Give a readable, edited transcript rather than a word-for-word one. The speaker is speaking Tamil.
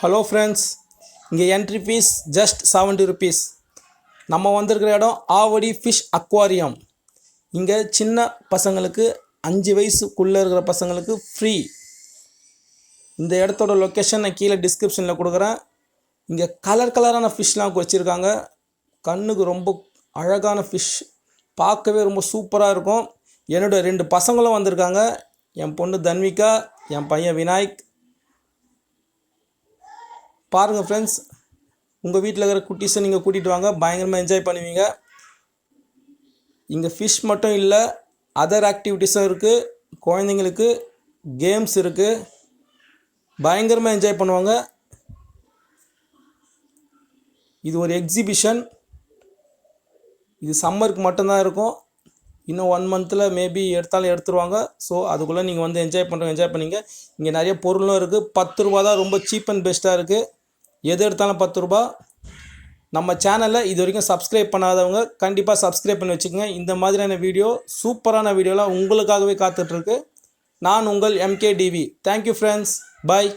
ஹலோ ஃப்ரெண்ட்ஸ், இங்கே என்ட்ரி ஃபீஸ் ஜஸ்ட் 70 ருபீஸ். நம்ம வந்திருக்கிற இடம் ஆவடி ஃபிஷ் அக்வாரியம். இங்கே சின்ன பசங்களுக்கு 5 வயசுக்குள்ளே இருக்கிற பசங்களுக்கு ஃப்ரீ. இந்த இடத்தோட லொக்கேஷன் நான் கீழே டிஸ்கிரிப்ஷனில் கொடுக்குறேன். இங்கே கலரான ஃபிஷ்லாம் வச்சுருக்காங்க. கண்ணுக்கு ரொம்ப அழகான ஃபிஷ், பார்க்கவே ரொம்ப சூப்பராக இருக்கும். என்னோடய 2 பசங்களும் வந்திருக்காங்க. என் பொண்ணு தன்விகா, என் பையன் விநாயக். பாருங்கள் ஃப்ரெண்ட்ஸ், உங்கள் வீட்டில் இருக்கிற குட்டீஸை நீங்கள் கூட்டிகிட்டு வாங்க, பயங்கரமாக என்ஜாய் பண்ணுவீங்க. இங்கே ஃபிஷ் மட்டும் இல்லை, அதர் ஆக்டிவிட்டீஸும் இருக்குது. குழந்தைங்களுக்கு கேம்ஸ் இருக்குது, பயங்கரமாக என்ஜாய் பண்ணுவாங்க. இது ஒரு எக்ஸிபிஷன். இது சம்மருக்கு மட்டும்தான் இருக்கும். இன்னும் 1 மந்தில் மேபி எடுத்தாலும் எடுத்துருவாங்க. ஸோ அதுக்குள்ளே நீங்கள் வந்து என்ஜாய் பண்ணிங்க. இங்கே நிறைய பொருளும் இருக்குது. 10 ரூபா தான், ரொம்ப சீப் அண்ட் பெஸ்ட்டாக இருக்குது. எது எடுத்தாலும் 10 ரூபா. நம்ம சேனலில் இது வரைக்கும் சப்ஸ்கிரைப் பண்ணாதவங்க கண்டிப்பாக சப்ஸ்கிரைப் பண்ணி வச்சுக்கோங்க. இந்த மாதிரியான வீடியோ, சூப்பரான வீடியோலாம் உங்களுக்காகவே காத்துட்ருக்கு. நான் உங்கள் MKDV. தேங்க்யூ ஃப்ரெண்ட்ஸ், பாய்.